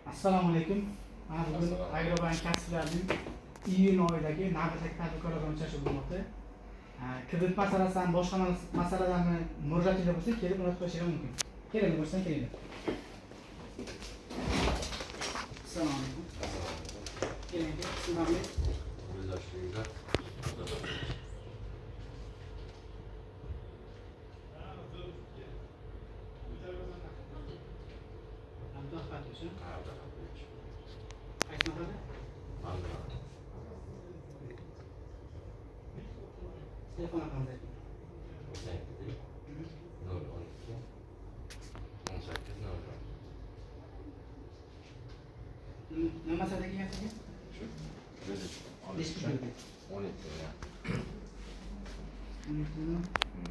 Assalomu alaykum. Mana bugun Agrobank kasblarining iyun oyidagi navbatdagi tadbirkorlar uchrashuvi bo'lmoqda. Kredit masalasidan boshqa masalalarni murojaatinglar bo'lsa, kelib murojaat qilishingiz mumkin. Keling, bo'lsa keling. Assalomu alaykum. Keling, sizlarga telefon raqamingiz ayting. 012 nima masalada kelgansiz? Shu.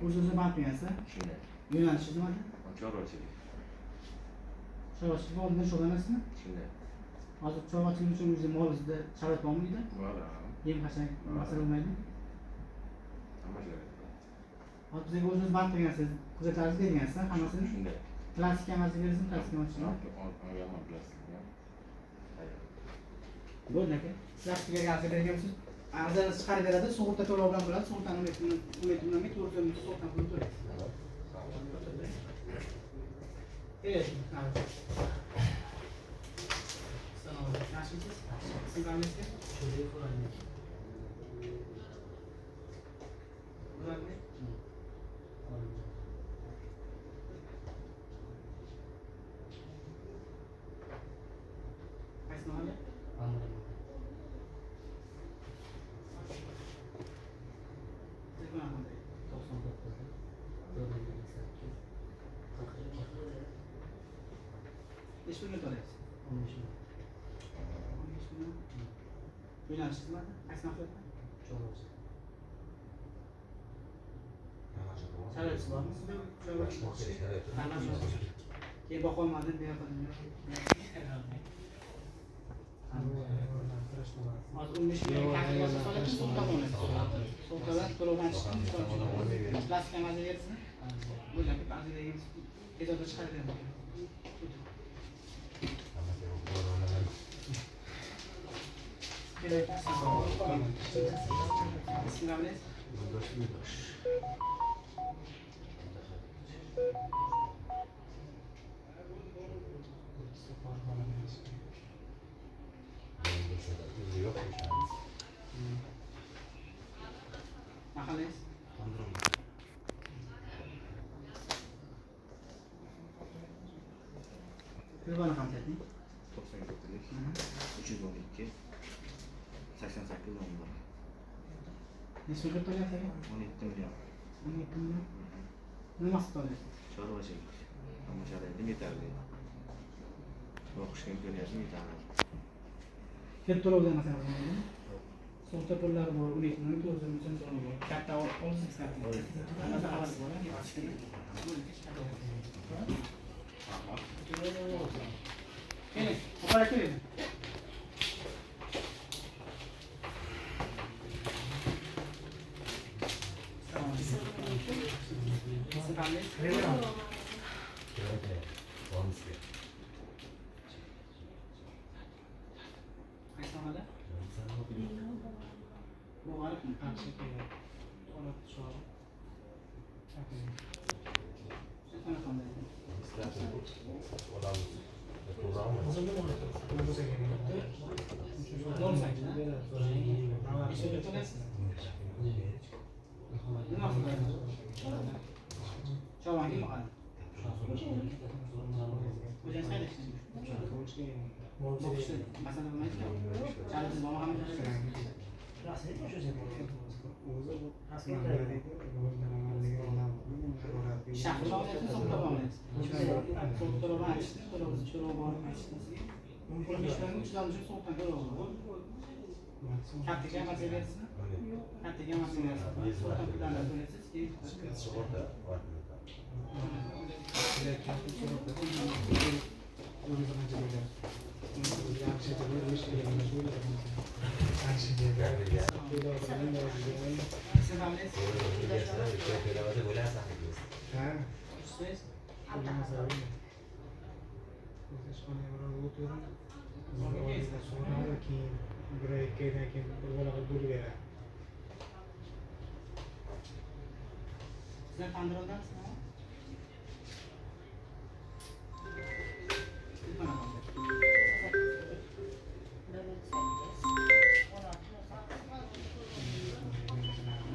O'zingizni bankingiz? Shunday. Yo'nalishingiz nimada? Chorvachilik. Chorvachilik oldin shug'ullanaysizmi? Shunday. Hozir chorvachilik uchun o'zingiz molingizda sharoit bormi uyda? Bor. Yem qachon masala bo'lmaydi? Hozir bizga o'zingiz bank qilgansiz, hujjatlaringizni bergansiz, hammasini? Shunday. Plastik emasmi berasiz, plastik emasmi? Olganman plastikni. Bo'ldi aka. Plastikga gazga bergansiz, arzani chiqarib beradi, sug'urta to'lov bilan bo'ladi, sug'urtani unetini to'g'ri sug'urta pulini to'laysiz. Assalomu alaykum. Yaxshimisiz? Sizlarningizga? Shunday qo'raylik. Bularni qaysi mahalla? Telefon raqami 99 428 42 pulga to'laysiz? 15 ming. 15 ming. Yo'nalishingiz nimada? Qaysi mahalla? Chorvachi. Sharoitsiz bormi sizda? Keyin boqolmadim, beyoqdim. Hozir 15 ming kalkulyatsiya solib sug'urta bo'ladi. Sug'urtadan to'lovdan chiqib, plastik emasini yersizmi? Bo'ylab ba'zilariga tezroq chiqarib beraman. Kerak sizlarni mahallangiz? Telefon raqamingizni ayting. 94 312 88 11. Necha pul to'layapsiz? 17 million. 17 million. Nima maqsad olyapsiz? Chorvachilik. Ammo sharoitim yetarli. O'qishga imkoniyati yetarli. Kelib to'lovdan masala bo'lmaydi. Sug'urta pullari bor, 12 million 900 ming so'm bor. Katta olsangiz katta. Hamma xabar bor. Keling, qo'yib keling. families? Sizlar Pandoradansizmi?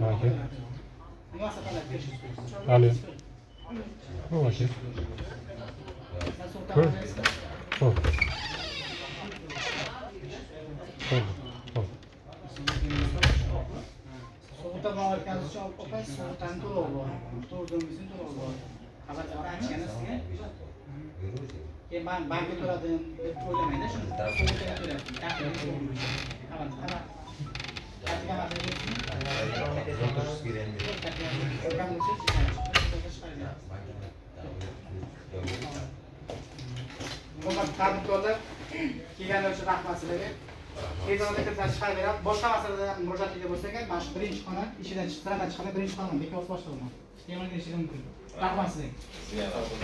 Okey. Nima saqlab kelishsiz? Ali. Okey. Cool. Cool. Cool. Sovuqda o'tkazuvchi opa sovuqdan to'lov bor. To'rtimizning to'lov bor. Xabar aytgan sizga. Keyin bankga to'ladi deb o'ylamaydi, shuni sovuqda to'layapti. Xabar. Tadbirkorlar kelganlar uchun rahmat sizlarga. Tez orada kirib chiqarib beradi. Boshqa masalada murojaatga bo'lsa ham, mana shu birinchi xona ishidan chiqqandan chiqqanda birinchi xona bekor boshlayman. Temirga ishiga mumkin. Rahmat sizlarga.